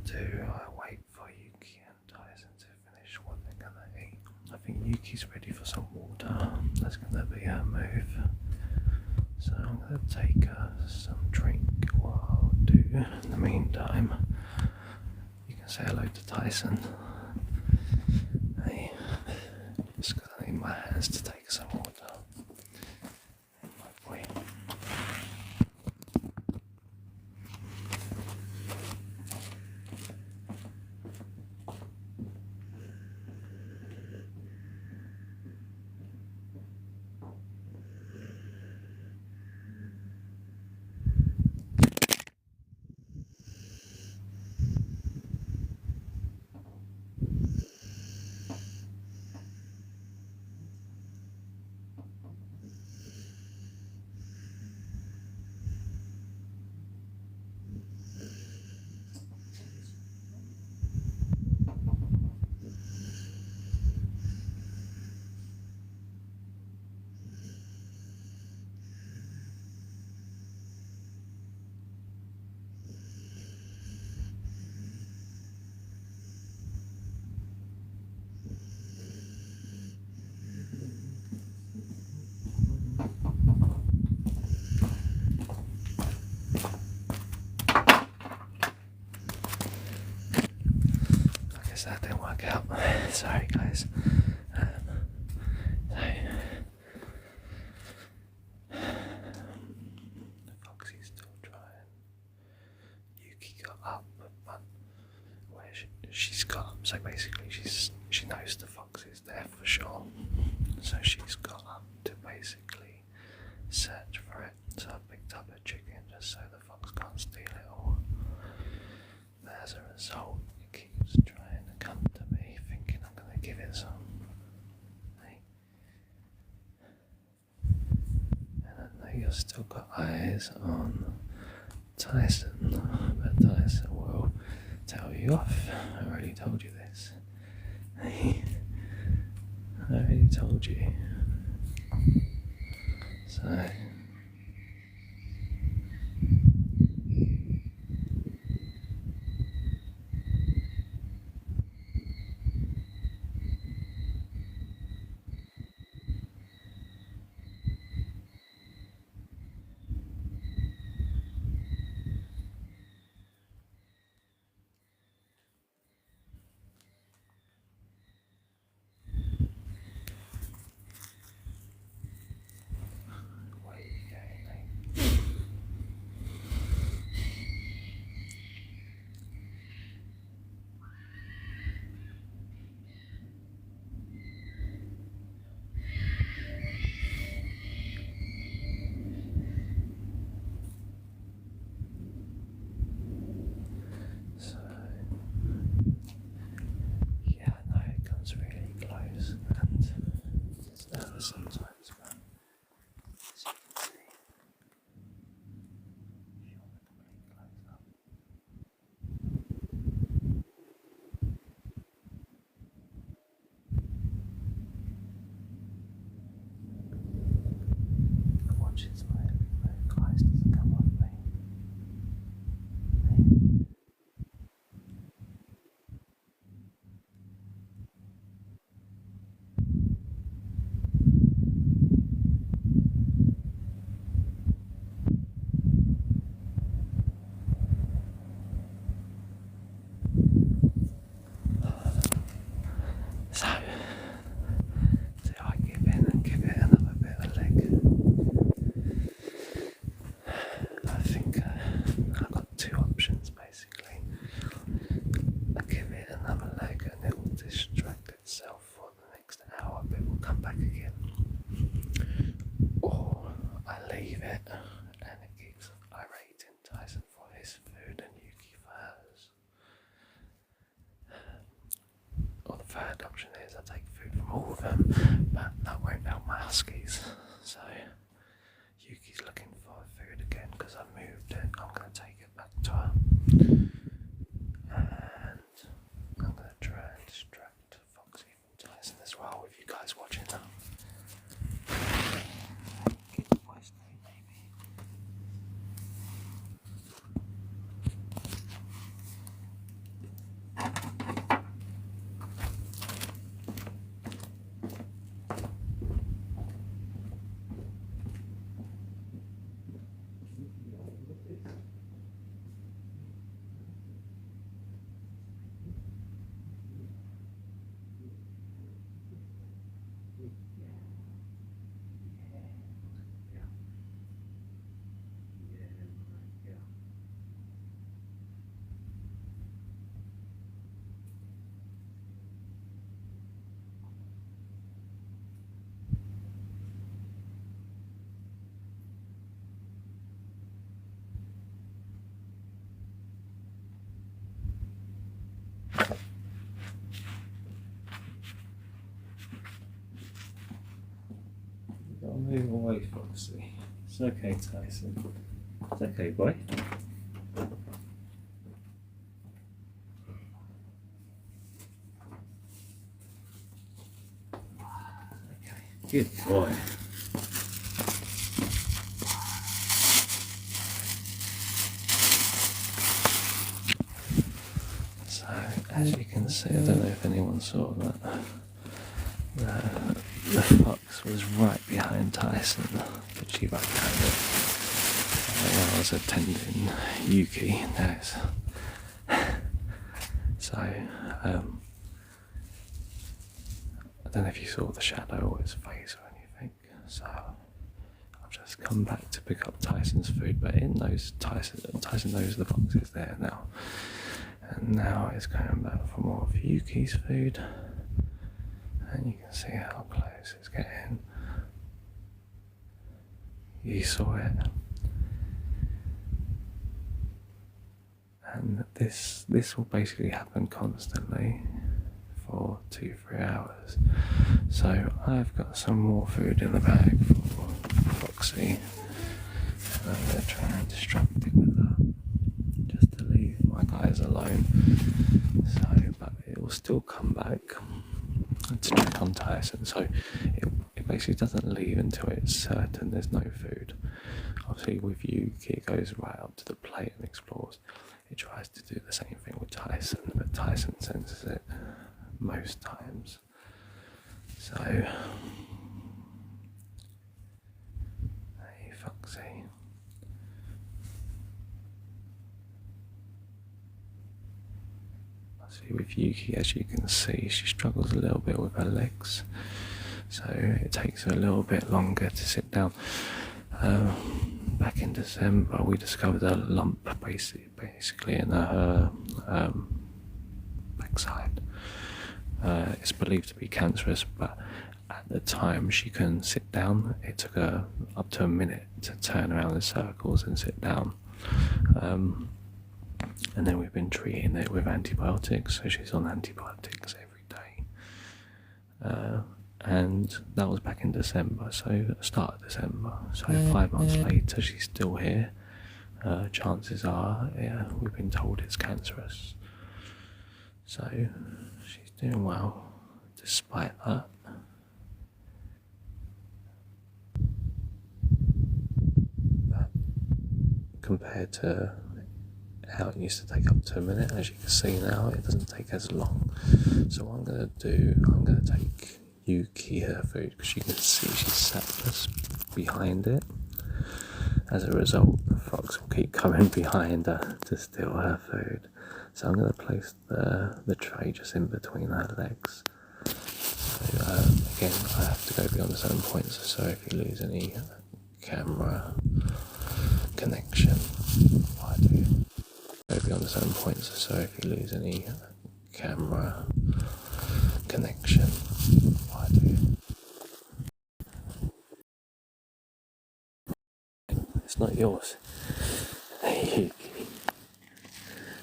do, I wait for Yuki and Tyson to finish what they're gonna eat. I think Yuki's ready for some water. That's gonna be her move. So I'm gonna take some drink while I'll do. In the meantime, you can say hello to Tyson. Hey, just gonna need my hands to take some water. My boy. That didn't work out. Sorry, guys. Foxy's still trying. Yuki got up, but where she's got up, so basically she knows the fox is there for sure. So she's got up to basically search for it. So I picked up a chicken just so the fox can't steal it all. But as a result, it keeps trying to come to me, thinking I'm going to give it some. Hey. And I know you've still got eyes on Tyson, but Tyson will tell you off. I already told you this. Hey. I already told you. So. Sometimes, but as you can see, if you want a complete close up, the watch is my every move, eyes doesn't come off me. Third option is I take food from all of them, but that won't help my Huskies. So Yuki's looking for food again because I moved it. I'm going to take it back to her. And I'm going to try and distract Foxy from Tyson as well with you guys watching that. move away, Foxy. It's okay, Tyson. It's okay, boy. Okay, good boy. So, as you can see, I don't know if anyone saw that. The fox was right behind Tyson, literally right behind it. When I was attending Yuki. So, I don't know if you saw the shadow or his face or anything. So, I've just come back to pick up Tyson's food, but it knows Tyson knows the fox is there now. And now it's going back for more of Yuki's food. And you can see how close it's getting. You saw it. And this will basically happen constantly for 2-3 hours. So I've got some more food in the bag for Foxy. And I'm going to try and distract it with that, just to leave my guys alone. So, but it will still come back to check on Tyson. So it basically doesn't leave until it's certain there's no food. Obviously with Yuki, it goes right up to the plate and explores. It tries to do the same thing with Tyson, but Tyson senses it most times. So, hey Foxy. See, with Yuki, as you can see, she struggles a little bit with her legs, so it takes her a little bit longer to sit down. Back in December, we discovered a lump basically in her backside. It's believed to be cancerous, but at the time she couldn't sit down. It took her up to a minute to turn around in circles and sit down. And then we've been treating it with antibiotics, so she's on antibiotics every day. And that was back in December, so start of December. So 5 months later, she's still here. Chances are, we've been told it's cancerous. So she's doing well, despite that. But compared to how it used to take up to a minute, as you can see now, it doesn't take as long. So what I'm going to do, I'm going to take Yuki her food, because you can see she's sat just behind it. As a result, the fox will keep coming behind her to steal her food. So I'm going to place the tray just in between her legs. So again, I have to go beyond a certain point, so if you lose any camera connection, I do go beyond a certain point, so if you lose any camera connection, I do. It's not yours. Hey, Yuki.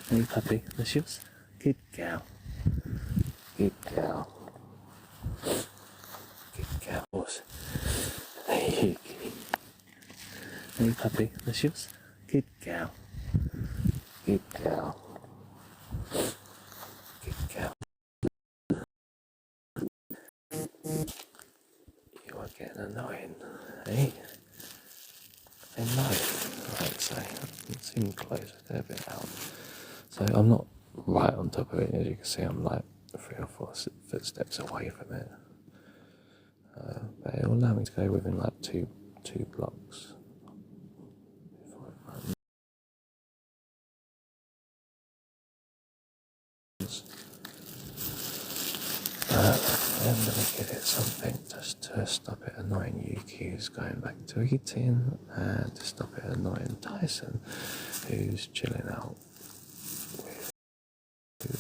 Hey, puppy. That's yours. Good girl. Good girl. Good girl. Hey, Yuki. Hey, puppy. That's yours. Good girl. Good girl. Good girl. You are getting annoying, eh? I know, I'd say. It seemed close, they're a bit out. So I'm not right on top of it, as you can see, I'm like 3 or 4 footsteps away from it. But it will allow me to go within like two blocks. I'm going to give it something just to stop it annoying Yuki, who's going back to eating, and to stop it annoying Tyson, who's chilling out with food.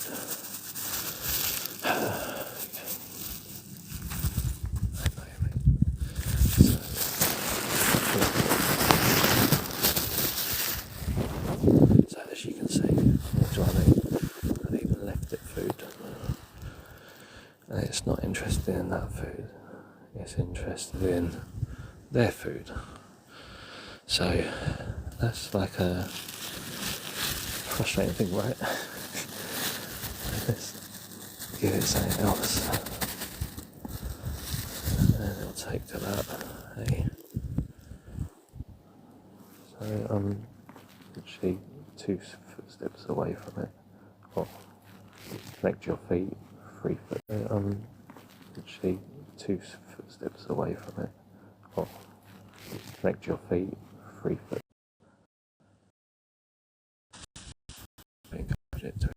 So as you can see, it's running. I've even left it food. And it's not interested in that food. It's interested in their food. So that's like a frustrating thing, right? Let's give it something else. And it'll take to that. Hey. So I'm literally 2 footsteps away from it. Or connect your feet 3 foot. I'm literally 2 footsteps away from it. Or connect your feet 3 foot. Encourage it to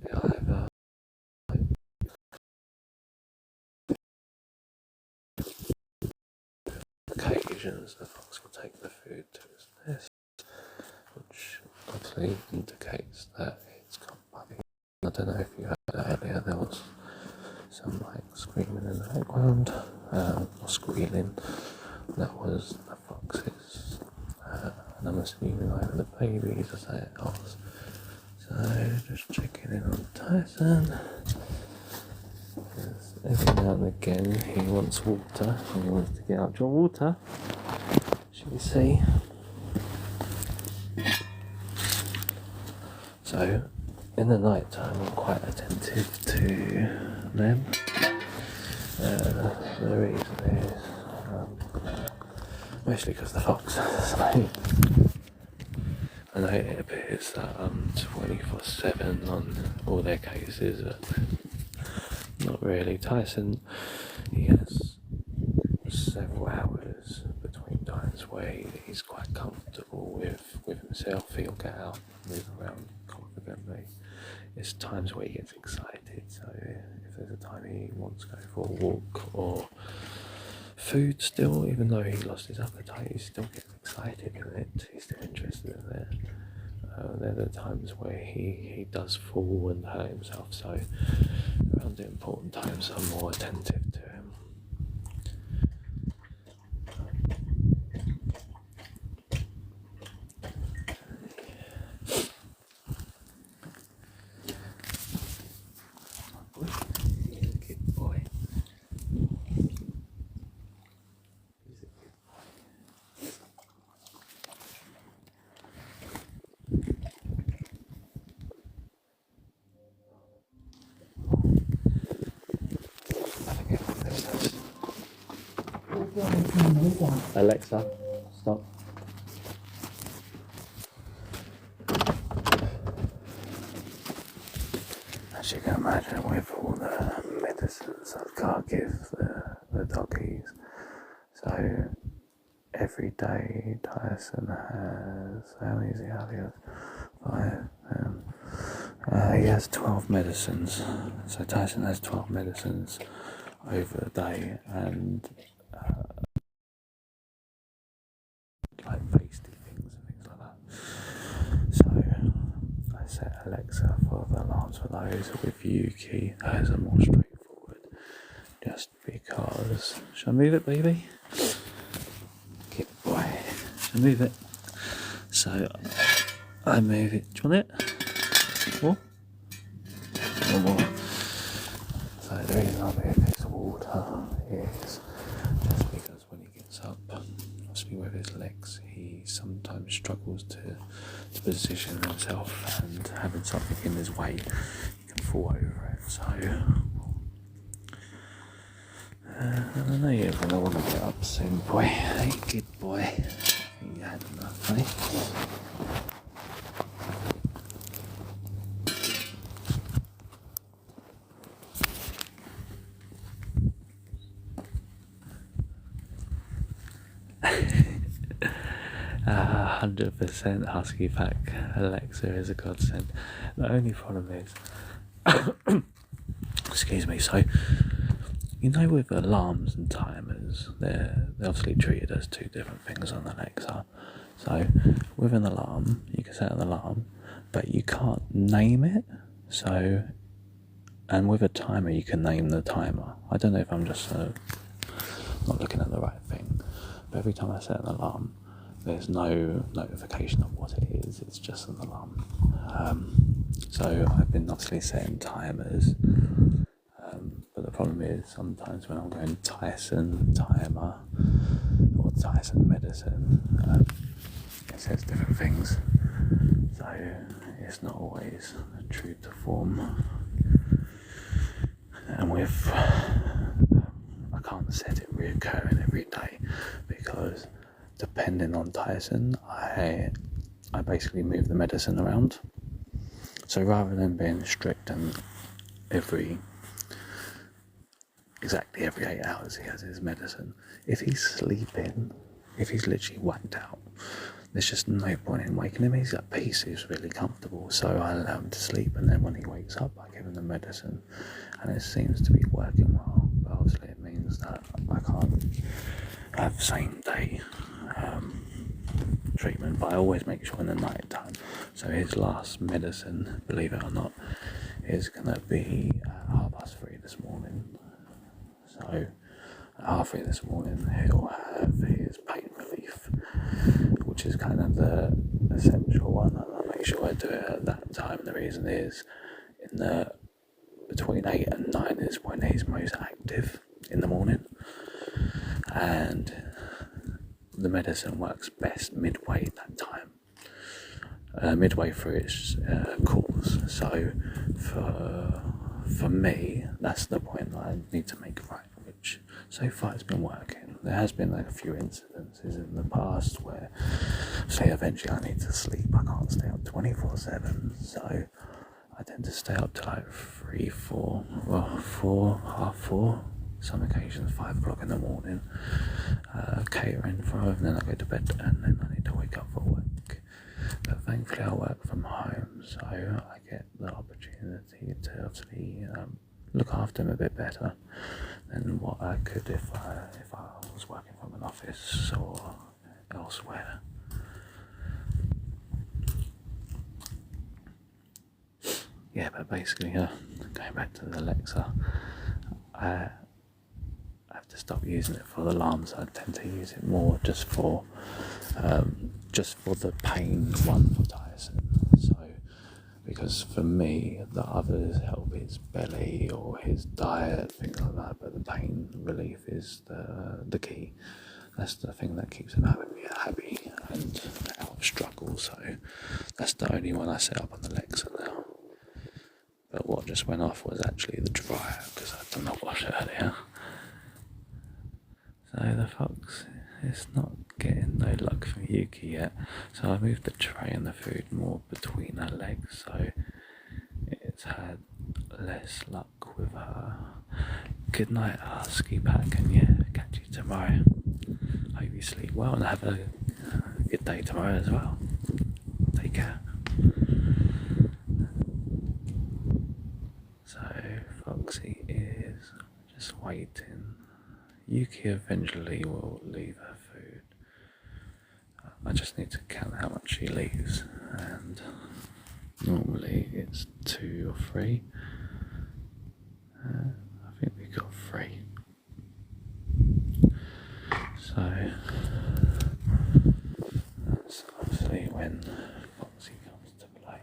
I have occasions the fox will take the food to its nest, which obviously indicates that it's got puppy. I don't know if you heard that earlier, there was some like screaming in the background, or squealing. That was the foxes, and I'm assuming either the babies or something else. So just checking in on Tyson. Every now and again he wants water, and he wants to get out. Do you want water? Shall we see? So in the night time I'm quite attentive to them. The reason is mostly because the fox. So I know it appears that I'm 24/7 on all their cases, but not really. Tyson, he has several hours between times where he's quite comfortable with himself. He'll get out, move around confidently. It's times where he gets excited. So if there's a time he wants to go for a walk or food still, even though he lost his appetite, he still gets excited in it. He's still interested in it. They're the times where he does fall and hurt himself. So around the important times I'm more attentive to him. Good boy. Alexa, stop. As you can imagine, with all the medicines I can't give the doggies, so every day Tyson has, how many does he have? He has 5. He has 12 medicines. So Tyson has 12 medicines over the day, and like pasty things and things like that. So I set Alexa for the alarms for those. With Yuki, hers are more straightforward, just because. Shall I move it, baby? Good boy. Shall I move it? So I move it. Do you want it? More? One more. So the reason I move this water is just because when he gets up, obviously with his legs, he sometimes struggles to position himself, and having something in his way, he can fall over it. So I know you're going to want to get up soon, boy. Hey, good boy. I think you had enough, eh? 100% Husky pack. Alexa is a godsend. The only problem is, excuse me, so you know with alarms and timers, they're obviously treated as 2 different things on Alexa. So with an alarm, you can set an alarm, but you can't name it. So, and with a timer, you can name the timer. I don't know if I'm just not looking at the right thing, but every time I set an alarm, there's no notification of what it is. It's just an alarm. So I've been obviously setting timers, but the problem is sometimes when I'm going Tyson timer or Tyson medicine, it says different things. So it's not always true to form. And with I can't set it reoccurring every day because depending on Tyson, I basically move the medicine around. So rather than being strict and exactly every 8 hours he has his medicine, if he's sleeping, if he's literally whacked out, there's just no point in waking him. He's at peace, he's really comfortable, so I allow him to sleep, and then when he wakes up I give him the medicine, and it seems to be working well. But obviously it means that I can't have same day treatment, but I always make sure in the night time. So his last medicine, believe it or not, is going to be at 3:30 this morning. So at 3:30 this morning he'll have his pain relief, which is kind of the essential one, and I make sure I do it at that time. The reason is between 8 and 9 is when he's most active in the morning, and the medicine works best midway that time, midway through its course. So for me, that's the point that I need to make right, which so far it's been working. There has been like a few incidences in the past where, say, eventually I need to sleep. I can't stay up 24/7, so I tend to stay up till like 3, 4, well, 4, half 4. Some occasions 5 o'clock in the morning, catering for home, and then I go to bed, and then I need to wake up for work. But thankfully I work from home, so I get the opportunity to obviously look after him a bit better than what I could if I was working from an office or elsewhere. Yeah, but basically, going back to the Alexa, I have to stop using it for the alarms. I tend to use it more just for the pain one for Tyson. So, because for me, the others help his belly or his diet, things like that. But the pain relief is the key. That's the thing that keeps him happy and out of struggle. So that's the only one I set up on the Alexa now. But what just went off was actually the dryer, because I'd done not wash it earlier. So the fox is not getting no luck from Yuki yet. So I moved the tray and the food more between her legs, so it's had less luck with her. Good night, Husky pack, and yeah, catch you tomorrow. Hope you sleep well and have a good day tomorrow as well. Take care. So Foxy is just waiting. Yuki eventually will leave her food. I just need to count how much she leaves, and normally it's 2 or 3. I think we got 3. So that's obviously when Foxy comes to play.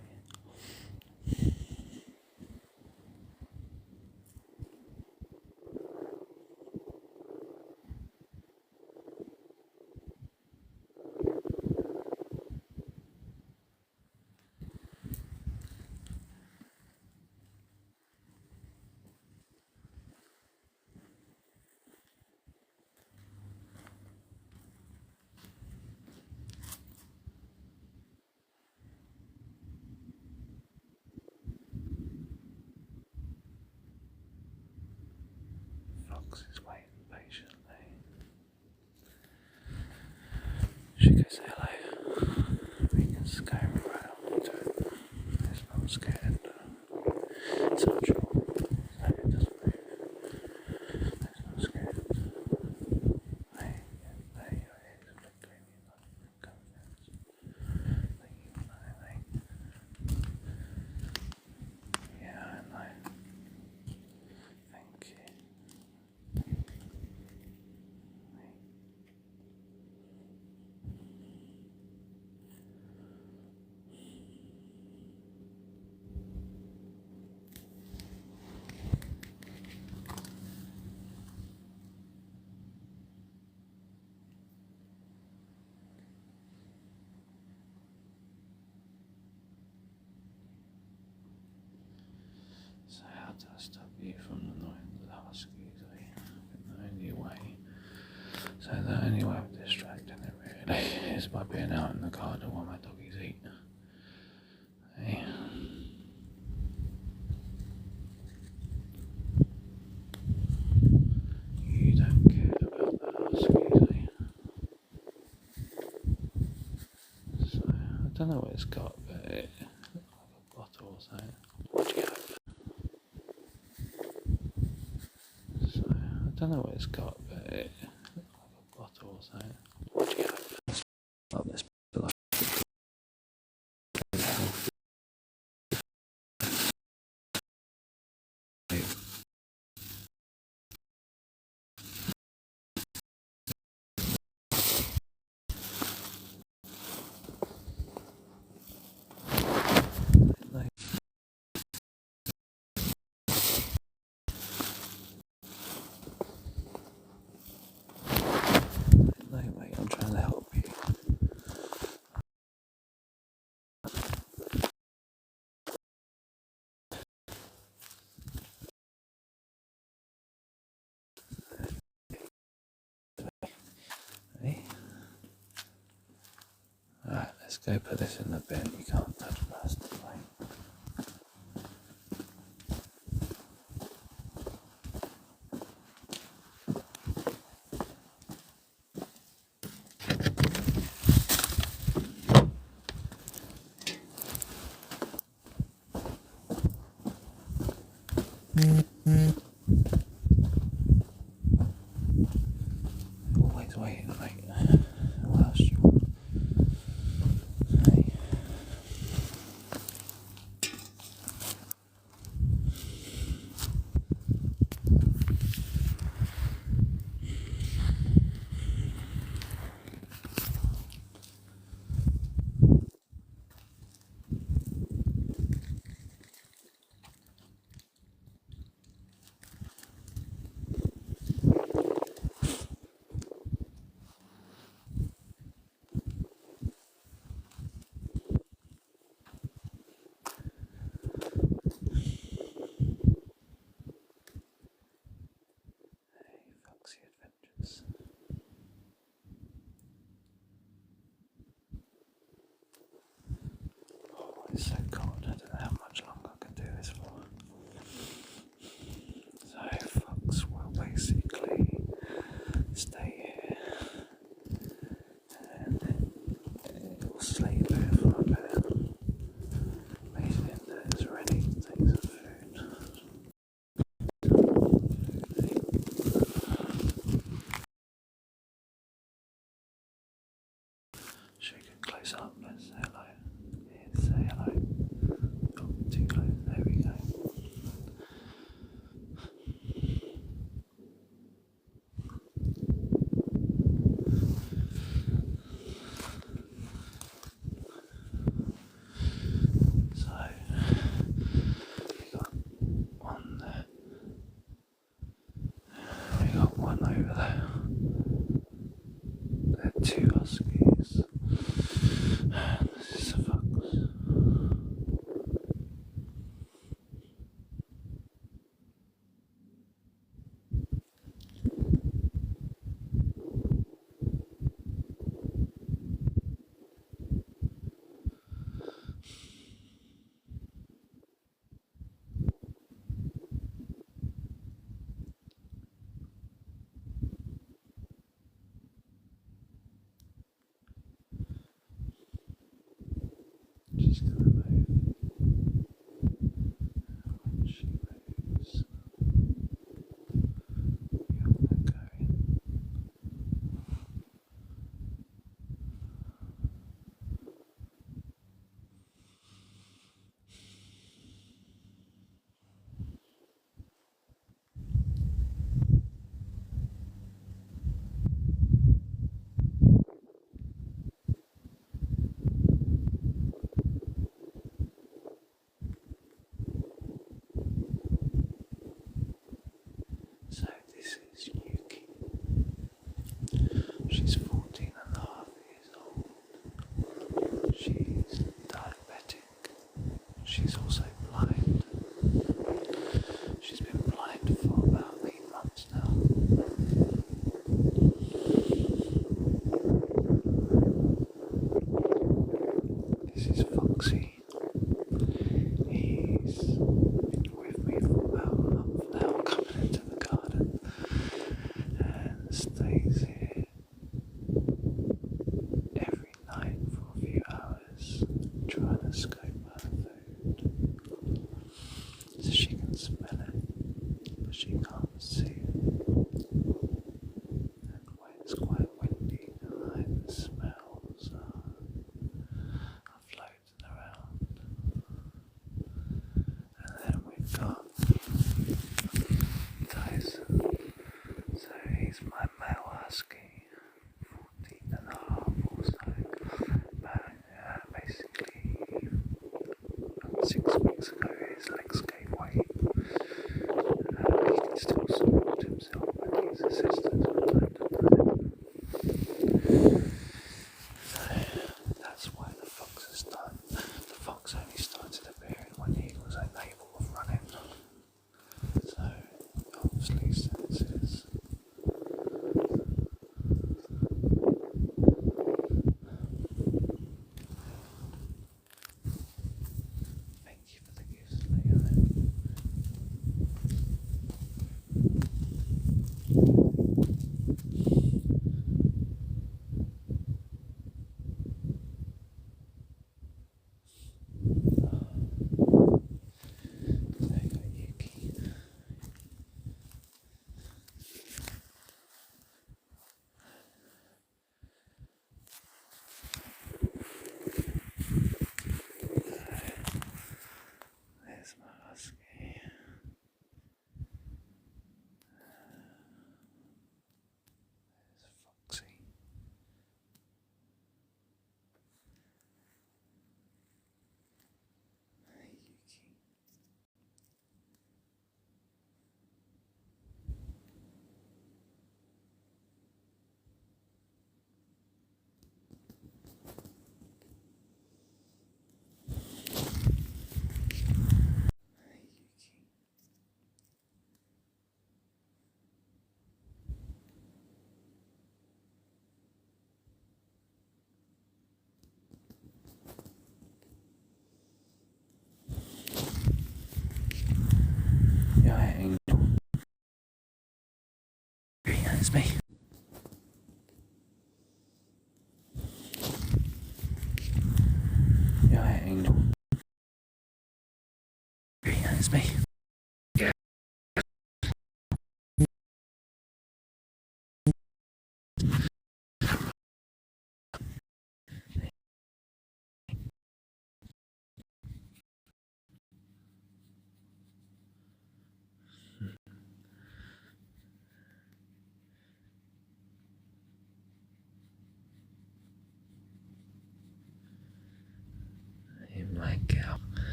Fox is waiting patiently. She goes, hello. We can scare around. It's not scared. It's not sure. So it doesn't move. It's not scared. Hey, there you are. It's flickering you like confidence. Yeah, I know. Thank you. only way of distracting it really is by being out in the garden while my doggies eat. Hey. You don't care about the Huskies, eh? So, I don't know what it's got, but it looks like a bottle or something. What'd you get? So, I don't know what it's got, but it looks like a bottle or something. What'd you get? Oh, this like no, mate, I'm trying to help you. Hey? Alright, let's go put this in the bin. You can't touch plastic, mate. Always waiting, mate. Whilst you hey. Foxy Adventures. Oh, it's so cold. I don't know how much longer I can do this for. So, Fox will basically stay here and it will sleep here for a bit. Basically, it's ready to take some food. Shake it close up. Let's say hello. Here, say hello. Oh, too close. There we go. So, we got one there. We got one over there. There are two Huskies. And this is a fox. Foxy, he's been with me for about a month now, coming into the garden and stays here every night for a few hours, trying to scope her food so she can smell it, but she can't see it. And when it's quite windy, the smells are floating around.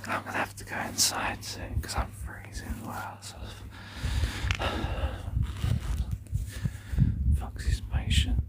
I'm gonna have to go inside soon because I'm freezing as well. So Foxy's patient.